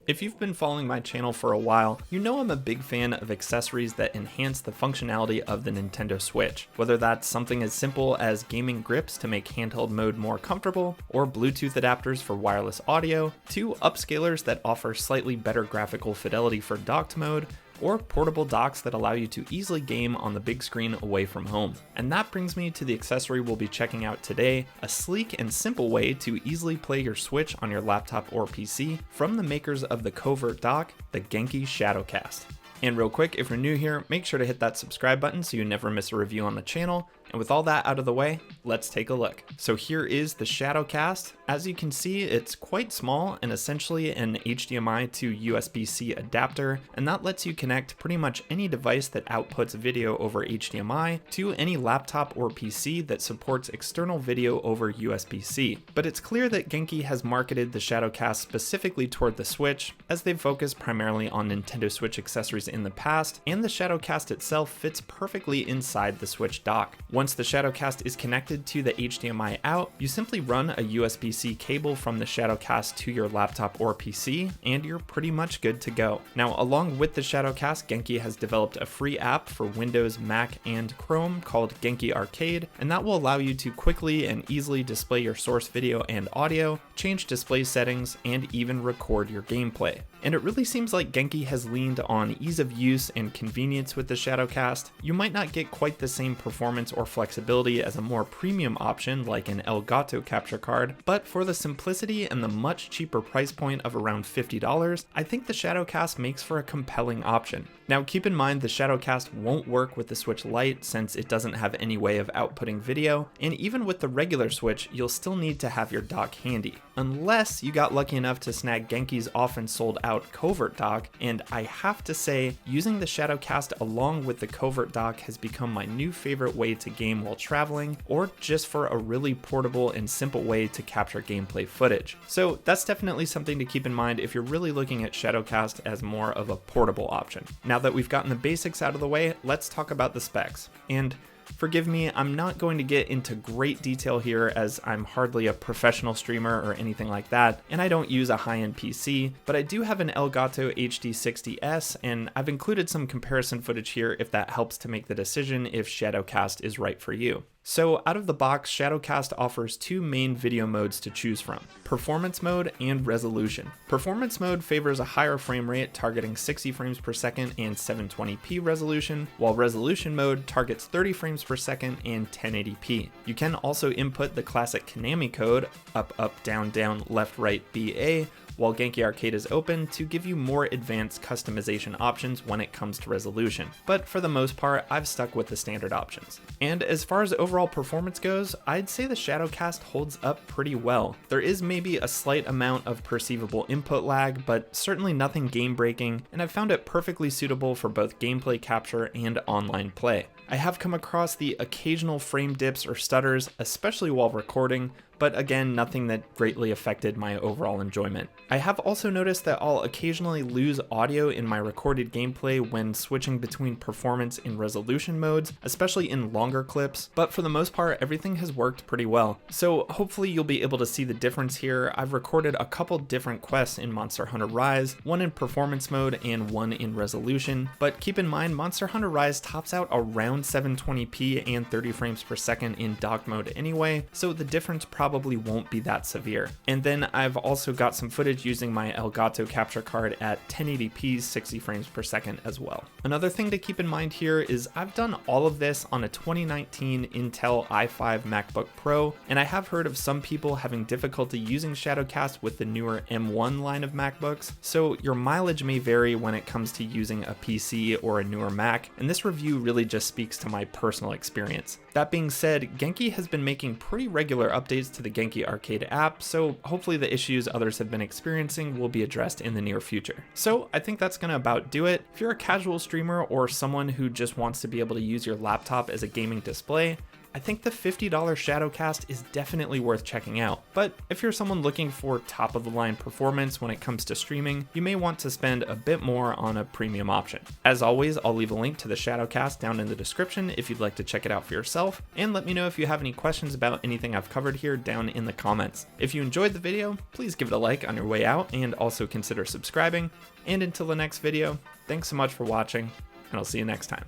If you've been following my channel for a while, you know I'm a big fan of accessories that enhance the functionality of the Nintendo Switch, whether that's something as simple as gaming grips to make handheld mode more comfortable, or Bluetooth adapters for wireless audio, to upscalers that offer slightly better graphical fidelity for docked mode, or portable docks that allow you to easily game on the big screen away from home. And that brings me to the accessory we'll be checking out today, a sleek and simple way to easily play your Switch on your laptop or PC from the makers of the covert dock, the Genki Shadowcast. And real quick, if you're new here, make sure to hit that subscribe button so you never miss a review on the channel. And with all that out of the way, let's take a look. So here is the Shadowcast. As you can see, it's quite small and essentially an HDMI to USB-C adapter, and that lets you connect pretty much any device that outputs video over HDMI to any laptop or PC that supports external video over USB-C. But it's clear that Genki has marketed the Shadowcast specifically toward the Switch, as they've focused primarily on Nintendo Switch accessories in the past, and the Shadowcast itself fits perfectly inside the Switch dock. Once the Shadowcast is connected to the HDMI out, you simply run a USB-C cable from the Shadowcast to your laptop or PC, and you're pretty much good to go. Now, along with the Shadowcast, Genki has developed a free app for Windows, Mac, and Chrome called Genki Arcade, and that will allow you to quickly and easily display your source video and audio, change display settings, and even record your gameplay. And it really seems like Genki has leaned on ease of use and convenience with the Shadowcast. You might not get quite the same performance or flexibility as a more premium option like an Elgato capture card, but for the simplicity and the much cheaper price point of around $50, I think the Shadowcast makes for a compelling option. Now keep in mind the Shadowcast won't work with the Switch Lite since it doesn't have any way of outputting video, and even with the regular Switch, you'll still need to have your dock handy. Unless you got lucky enough to snag Genki's often sold out covert dock, and I have to say, using the Shadowcast along with the covert dock has become my new favorite way to game while traveling, or just for a really portable and simple way to capture gameplay footage. So that's definitely something to keep in mind if you're really looking at Shadowcast as more of a portable option. Now that we've gotten the basics out of the way, let's talk about the specs. And forgive me, I'm not going to get into great detail here as I'm hardly a professional streamer or anything like that, and I don't use a high-end PC, but I do have an Elgato HD60S, and I've included some comparison footage here if that helps to make the decision if Shadowcast is right for you. So out of the box, Shadowcast offers two main video modes to choose from, performance mode and resolution. Performance mode favors a higher frame rate targeting 60 frames per second and 720p resolution, while resolution mode targets 30 frames per second and 1080p. You can also input the classic Konami code, up, up, down, down, left, right, BA, while Genki Arcade is open to give you more advanced customization options when it comes to resolution. But for the most part, I've stuck with the standard options. And as far as overall performance goes, I'd say the Shadowcast holds up pretty well. There is maybe a slight amount of perceivable input lag, but certainly nothing game-breaking, and I've found it perfectly suitable for both gameplay capture and online play. I have come across the occasional frame dips or stutters, especially while recording, but again, nothing that greatly affected my overall enjoyment. I have also noticed that I'll occasionally lose audio in my recorded gameplay when switching between performance and resolution modes, especially in longer clips, but for the most part, everything has worked pretty well. So hopefully you'll be able to see the difference here. I've recorded a couple different quests in Monster Hunter Rise, one in performance mode and one in resolution, but keep in mind Monster Hunter Rise tops out around 720p and 30 frames per second in dock mode anyway, so the difference probably won't be that severe. And then I've also got some footage using my Elgato capture card at 1080p 60 frames per second as well. Another thing to keep in mind here is I've done all of this on a 2019 Intel i5 MacBook Pro, and I have heard of some people having difficulty using Shadowcast with the newer M1 line of MacBooks, so your mileage may vary when it comes to using a PC or a newer Mac, and this review really just speaks to my personal experience. That being said, Genki has been making pretty regular updates to the Genki Arcade app, so hopefully the issues others have been experiencing will be addressed in the near future. So I think that's gonna about do it. If you're a casual streamer or someone who just wants to be able to use your laptop as a gaming display, I think the $50 Shadowcast is definitely worth checking out. But if you're someone looking for top-of-the-line performance when it comes to streaming, you may want to spend a bit more on a premium option. As always, I'll leave a link to the Shadowcast down in the description if you'd like to check it out for yourself, and let me know if you have any questions about anything I've covered here down in the comments. If you enjoyed the video, please give it a like on your way out, and also consider subscribing. And until the next video, thanks so much for watching, and I'll see you next time.